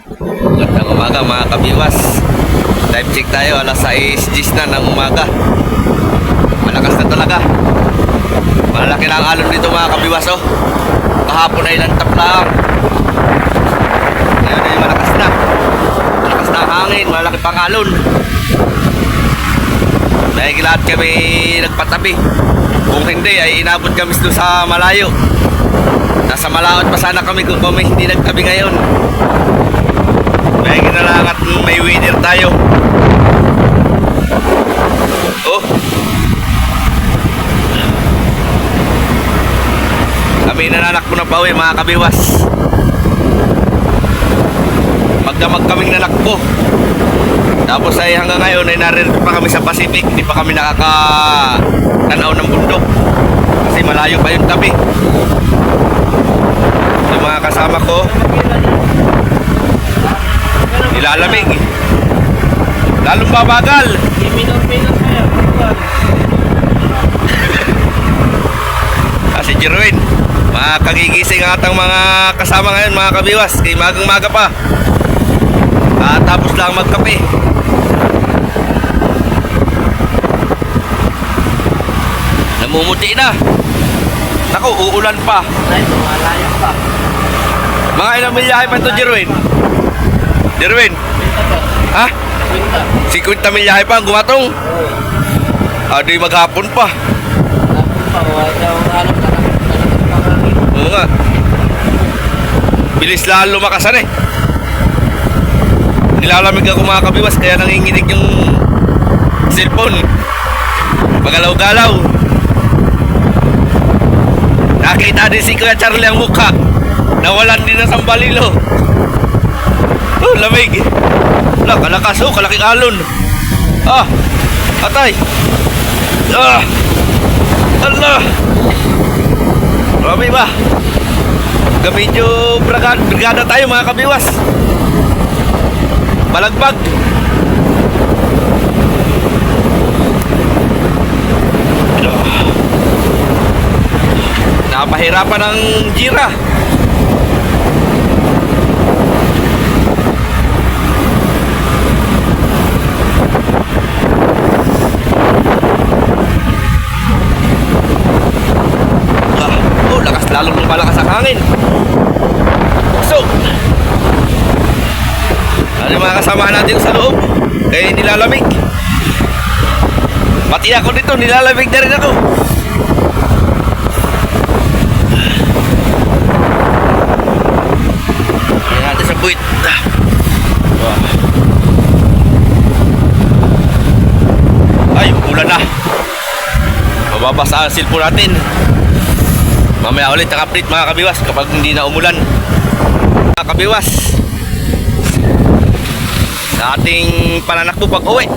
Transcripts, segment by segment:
Magandang umaga mga kabiwas. Time check tayo, alas 6:10 na ng umaga. Malakas na talaga. Malaki na ang alon dito mga kabiwas oh. Kahapon ay lantap lang. Ngayon ay malakas na. Malakas na ang hangin, malaki pang alon. Dahil lahat kami nagpatabi. Kung hindi ay inabot kami doon sa malayo. Nasa Malaot pa sana kami kung kami hindi nagtabi ngayon. Dahil na lang at may winner tayo. Oh. Kami nananakbo na pa uwi mga kabiwas. Magdamag kaming nanakbo. Tapos ay hanggang ngayon ay naririto pa kami sa Pacific. Hindi pa kami nakakatanaw ng bundok. Kasi malayo pa yung tabi. Yung mga kasama ko nilalamig. Lalong babagal. Si Jerwin, mga kagigising atang mga kasama ngayon mga kabiwas. Kay magang maga pa. Tapos lang magkape. Namumuti na. Naku, uulan pa. Mga ilang milyahe pa ito, Jerwin? Jerwin? Ha? 50 milyahe pa ang gumatong? Di maghapon pa. Oo nga. Bilis lalo lumakasan eh. Nilalamig ako mga kabiwas kaya nanginginig yung cellphone. Pagalaw-galaw. Nakita din si Kuya Charlie ang mukha. Nawalan din ng sambalilo. Oh, lamig. Wala, kalakas oh, kalaking alon. Atay. Allah. Marami ba? Medyo brigada tayo mga kabiwas. Balagbag. Napahirapan ng gira. Lalong lumalakas ang hangin. So, ano yung mga kasama natin sa loob? Kaya nilalamig. Pati ako dito, nilalamig na rin ako. Ayan natin sa buwit. Ay, ulan na. Mababasa ang cellphone natin. Mamaya ulit ang update mga kabiwas kapag hindi na umulan. Mga kabiwas, sa ating pananakbo pag uwi,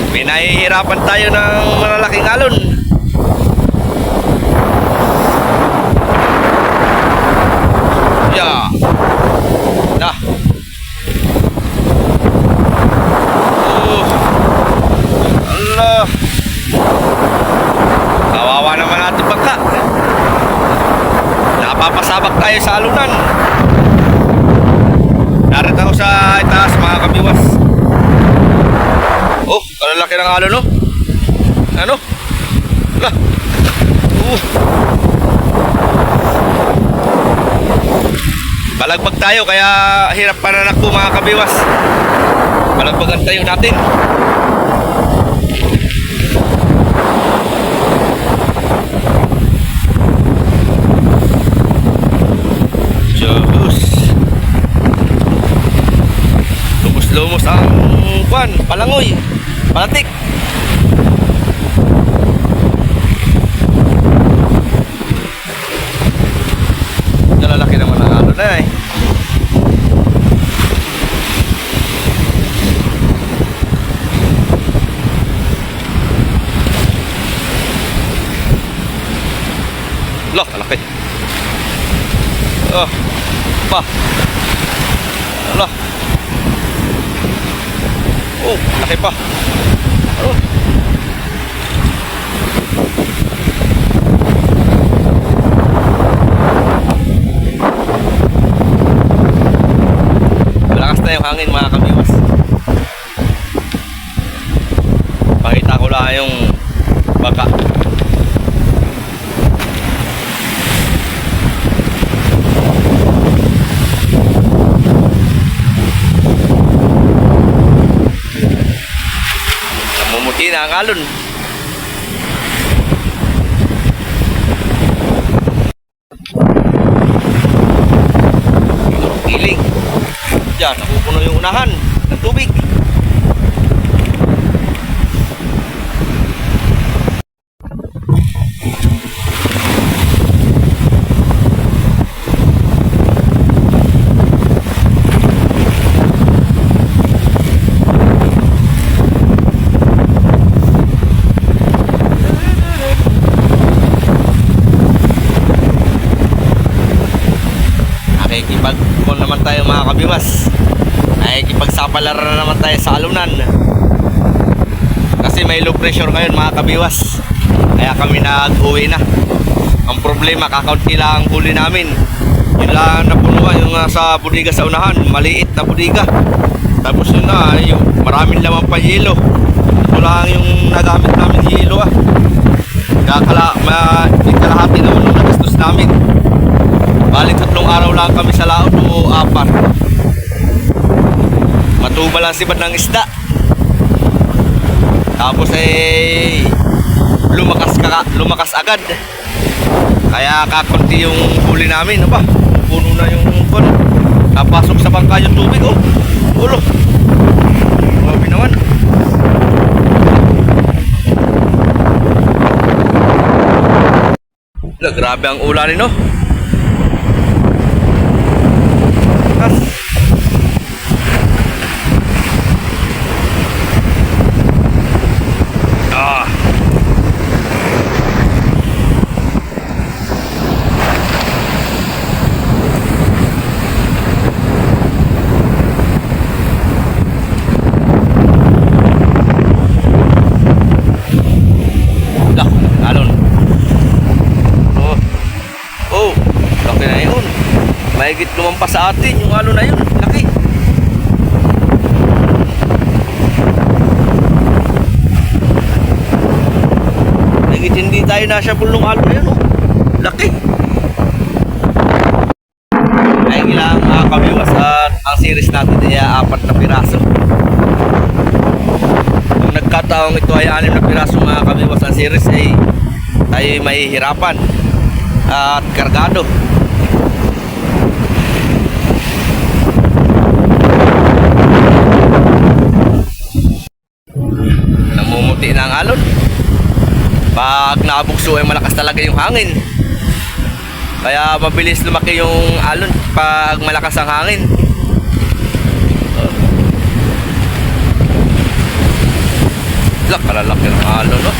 may nahihirapan tayo ng malalaking alon. Yeah. Nah. Kawawa naman natin bangka. Napapasabak tayo sa alunan. Narito ako sa itaas mga kabiwas. Oh, kalalaki ng alon no? Ano? Lah. Balagbag tayo kaya hirap pananakbo mga kabiwas. Balagbagan tayo natin. Lumos ang kwan, palangoy, palatik. Nalalaki naman ang alon na eh. Loh, kalaki. Oh, pa. Loh. Oh, laki pa. Oh. na ang alon. Iling. Diyan, napupuno yung unahan ng tubig. Nakikipag-call naman tayo mga kabiwas. Nakikipagsapalaran na naman tayo sa alunan. Kasi may low pressure ngayon mga kabiwas. Kaya kami nag-uwi na. Ang problema, kakaunti lang ang huli namin. Yun lang napunuan yung sa budiga sa unahan. Maliit na budiga. Tapos yun na, yung maraming lamang pa yelo. Ito lang yung nagamit namin yelo kalahati naman yung nagastos namin. Balik 3 araw lang kami sa laot o 4. Matuba lang sibad ng isda. Tapos lumakas agad. Kaya kakunti yung huli namin. Aba, puno na yung kon. Napasok sa bangka yung tubig. Oh, ulo. Grabe naman. Grabe ang ulan no. Mahigit lumampas sa atin yung alon na yun. Laki. Mahigit hindi tayo nasa pulong alon na yun. Oh. Laki. Ay ilang mga kabiwas at ang series natin ay 4 na piraso. Kung nagkataong ito ay 6 na piraso mga kabiwas ang series ay tayo mahihirapan at kargado. Namumuti na ang alon. Pag nabugso ay malakas talaga yung hangin. Kaya mabilis lumaki yung alon pag malakas ang hangin. Kalalaki ng alon, no?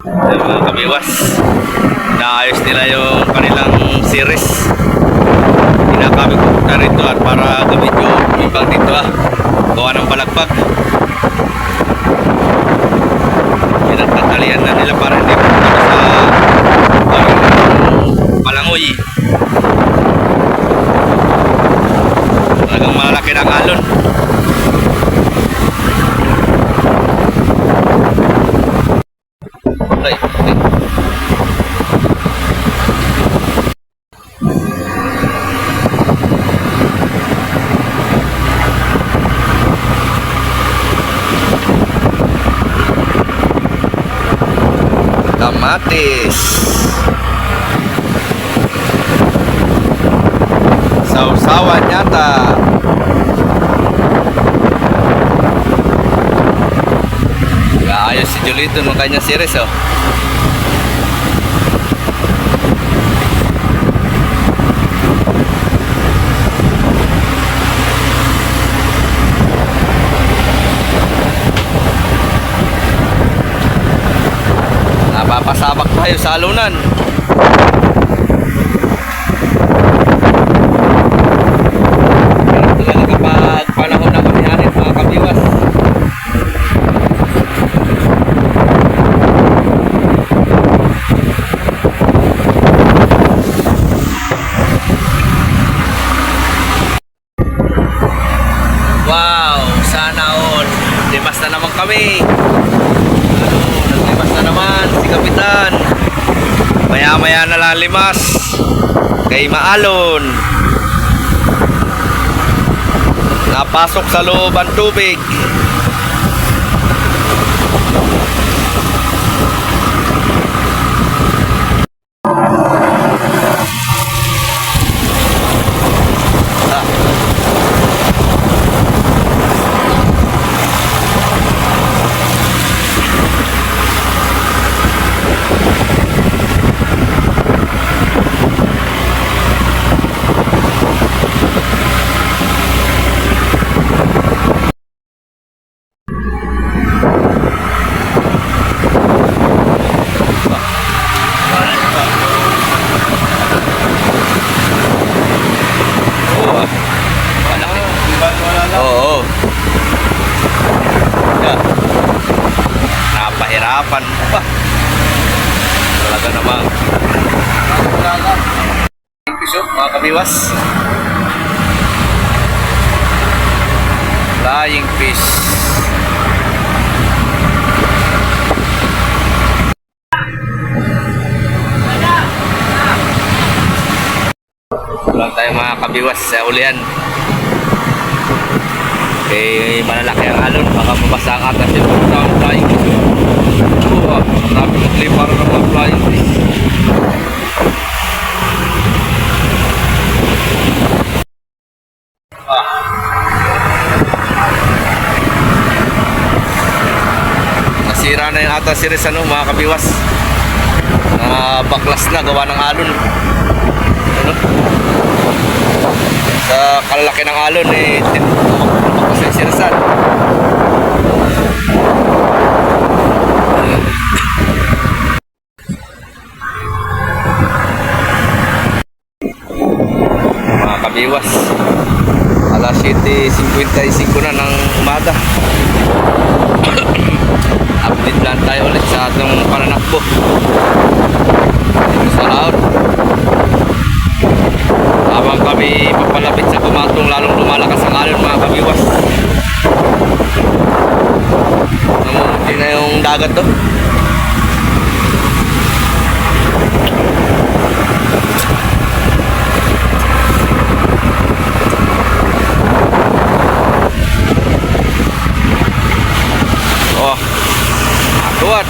Mga kabiwas, naayos nila yung kanilang series. Kinakabig ko na rito at para gamit yung ibang dito gawa ng balagbag. Pinagtatalian na nila para hindi pumunta sa palangoy. Talagang malaki ng alon. Kamatis, sausawan yata. Ayos si Julito ng kanya series oh. Napapasabak tayo sa alunan. Pero talaga kapag panahon na manihanin mga kabiwas, kami. Ano, naglimas na naman si Kapitan. Maya-maya na lang limas kay Maalon. Napasok sa loob ang tubig. Oo. Yeah. Napahirapan mo pa. Talaga namang piso, mga kabiwas. Flying fish. Lang tayo mga kabiwas sa ulian. Eh, malalaki ang alon, baka mabasa ang atas yung sa flying fish. Oo, marami maglipar ng mga flying fish. Nasira na yung atas series ano, mga kabiwas. Baklas na, gawa ng alon. Ano? Sa kalalaki ng alon eh, baklas yung sirisan. Mga kabiwas, alas 7:55 na ng umaga. Update lang tayo ulit sa atong pananakbo dito sa laot. Habang kami papalapit sa Kumatong, lalong lumalakas ang alon, mga kabiwas. Namumuti na yung dagat to. Oh, akuat.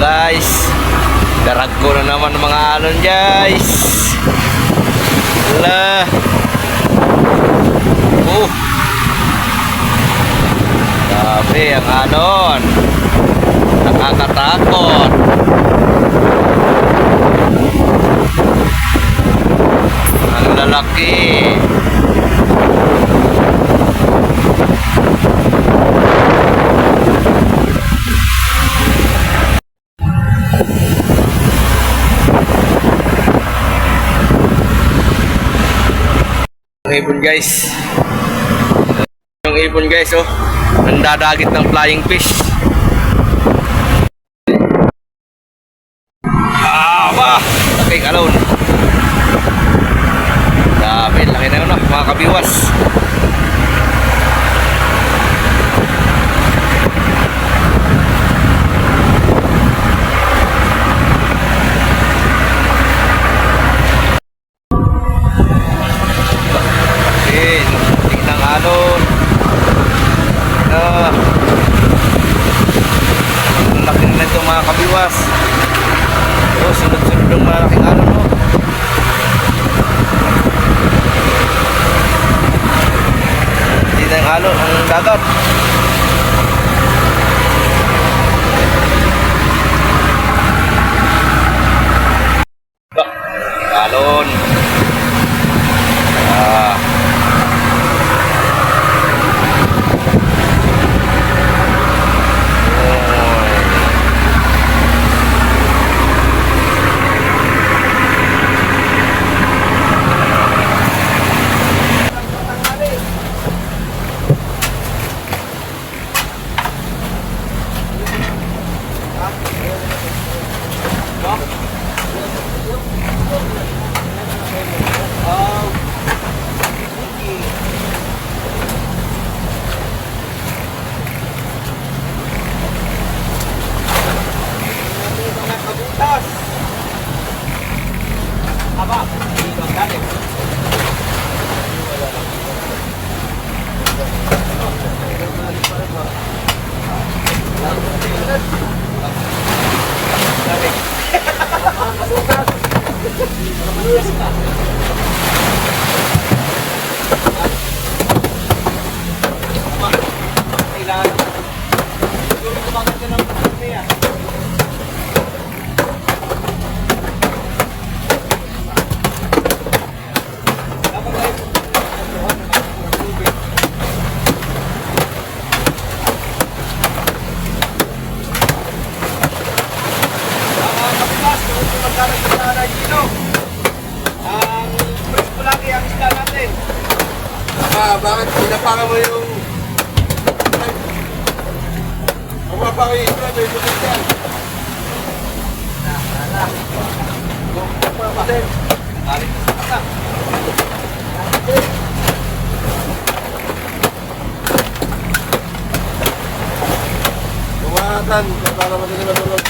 Guys, darag ko na naman ng mga alon, guys. Ala. Grabe ang alon. Nakakatakot. Ang lalaki. Ibon guys, yung ibon guys, oh, nandadagit ng flying fish. Ba, laki alon. Dami, laki na yun, mga kabiwas. Alon. Ang laki na ito, mga kabiwas. Oh, sunod-sunod ng malaking alon, oh. Hindi na yung alon, ang dagat. Alon. Bakit pinapangan mo yung mapapangan yung isla, may bukas yan. Tumatan, para madali matulog.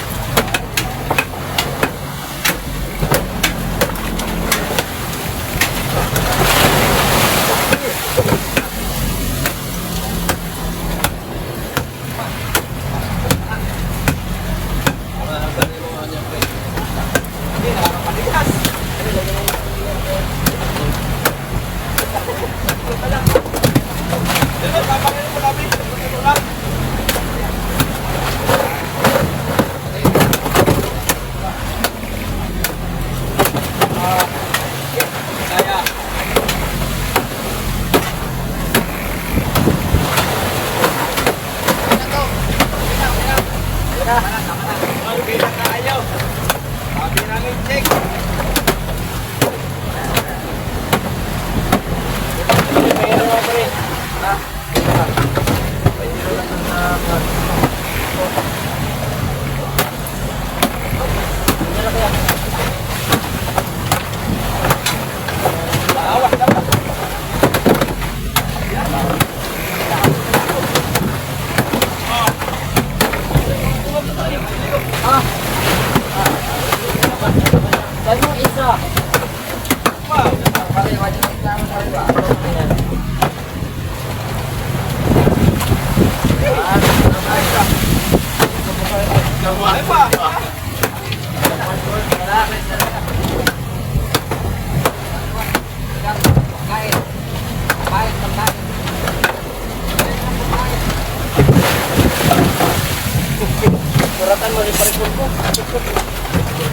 Suratan mo rin paripon ko.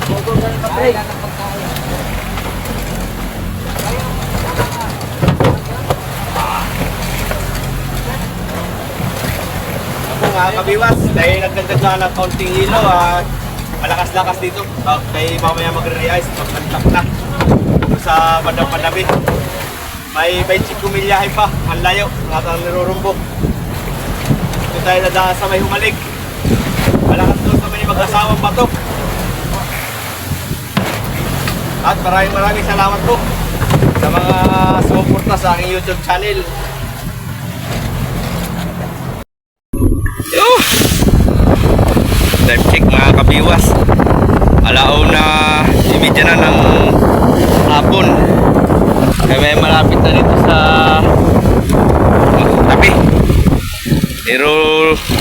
Bogor ka ng papay. Ako nga kabiwas, dahil nagdagdag na ng kaunting hilo at malakas-lakas dito. Kaya mamaya magre-realize, magkantak na sa bandang Panabi. May 25 milyahe pa, ang layo, natang nirurumbo. Ito tayo nadaan sa may humalig. Malakas doon sa may mag-asawang bato. At maraming salamat po sa mga sumuporta sa aking YouTube channel. Yo! Time check mga kabiwas. Alauna, imidya na ng hapon. Kaya may malapit na dito sa tabi. Pero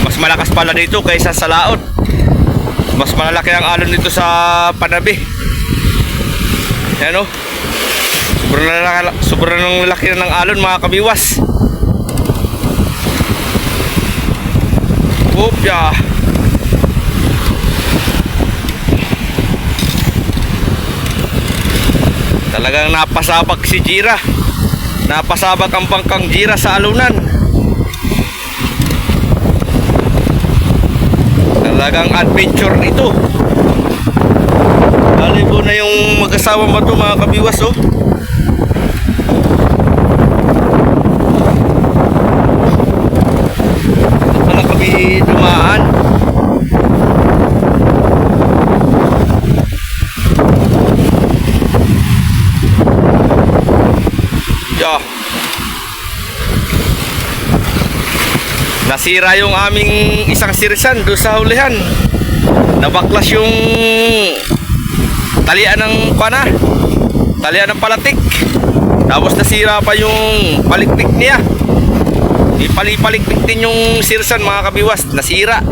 mas malakas pala dito kaysa sa laot. Mas malalaki ang alon dito sa Panabi. Yan o. Sobrang laki na ng alon mga kabiwas. Opya. Talagang napasabak si Jira. Napasabak ang pangkang Jira sa alunan. Talagang adventure ito. Lalibo na yung mag-asawang bato mga kabiwas oh. Ito pala kami dumaan. Yeah. Nasira yung aming isang sirisan doon sa hulihan. Nabaklas yung talian ng talian ng palatik. Tapos nasira pa yung palikpik niya. Ipalipalikpik din yung sirsan mga kabiwas, nasira.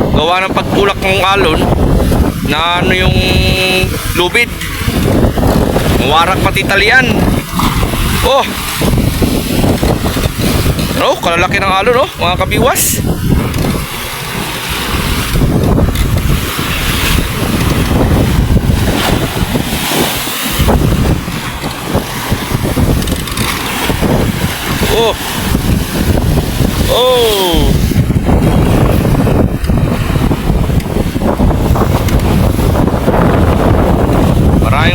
Gawa ng pagtulak ng alon na ano yung lubid. Mawarak pati talian. Oh, kalalaki ng alon mga kabiwas. Oh.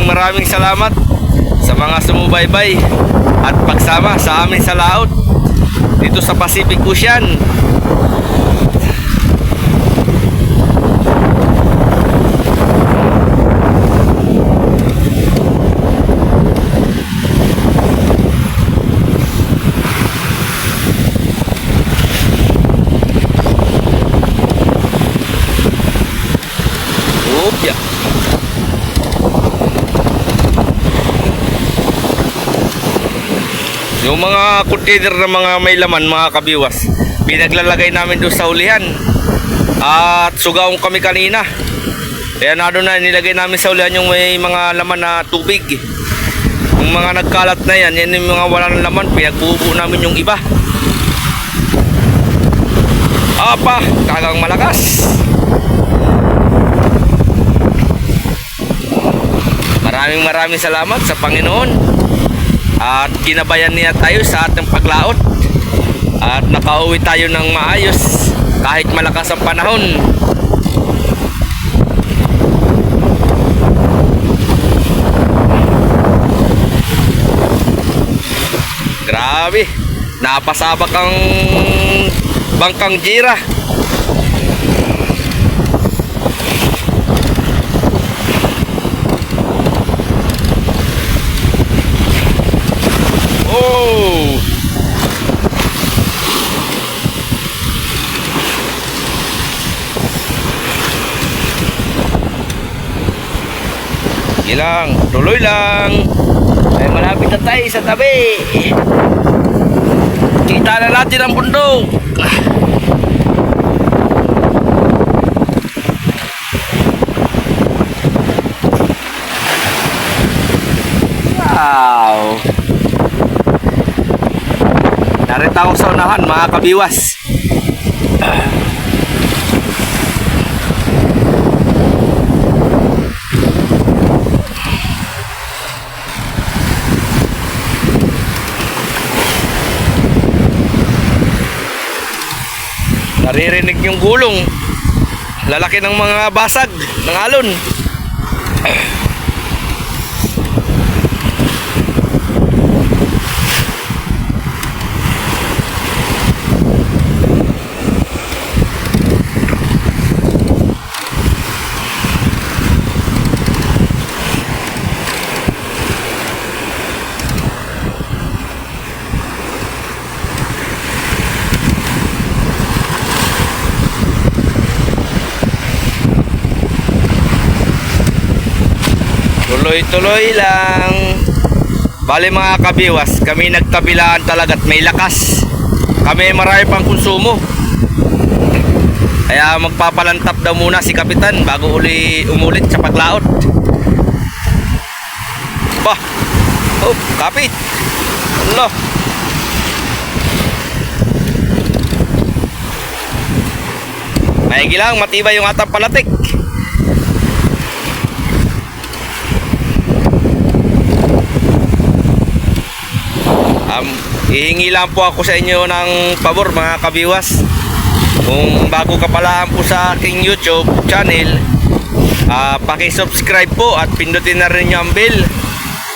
Maraming salamat sa mga sumubaybay at pagsama sa amin sa laot dito sa Pacific Ocean. Yeah. Yung mga container na mga may laman mga kabiwas, pinaglalagay namin doon sa ulihan. At sugaong kami kanina. Kaya na doon na nilagay namin sa ulihan yung may mga laman na tubig. Yung mga nagkalat na yan yung mga wala ng laman, pinagbubuo namin yung iba. Apa, talagang malakas. Maraming salamat sa Panginoon at kinabayan niya tayo sa ating paglaot at nakauwi tayo ng maayos kahit malakas ang panahon. Grabe, napasabak ang bangkang Jira. Lang, tuloy lang. Ay malapit na tayo sa tabi. Kita na natin ang bundok. Wow. Narito ako sa unahan mga kabiwas. Naririnig yung gulong. Lalaki ng mga basag ng alon. Tuloy-tuloy lang. Bali mga kabiwas, kami nagtabilaan talaga at may lakas. Kami marami pang konsumo. Kaya magpapalantap daw muna si Kapitan bago umulit sa paglaot. Bah! Oh, kapit! Allah! Maigi lang, matibay yung atang palatik. Hihingi lang po ako sa inyo ng pabor mga kabiwas. Kung bago ka pala po sa aking YouTube channel, paki-subscribe po at pindutin na rin yung bell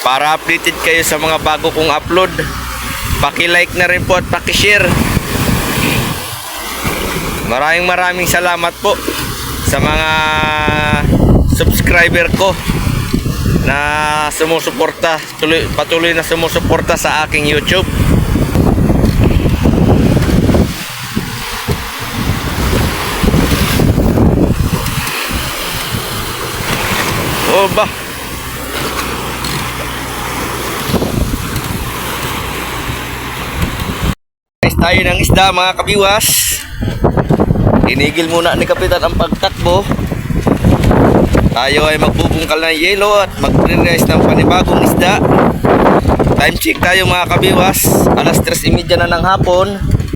para updated kayo sa mga bago kong upload. Paki-like na rin po at paki-share. Maraming salamat po sa mga subscriber ko na sumusuporta, patuloy na sumusuporta sa aking YouTube. Oh ba? tayo ng isda mga kabiwas. Tinigil muna ni Kapitan ang pagtakbo. Tayo ay magbubungkal ng yelo at magre-release ng panibagong isda. Time check tayo mga kabiwas. Alas 3:30 na ng hapon.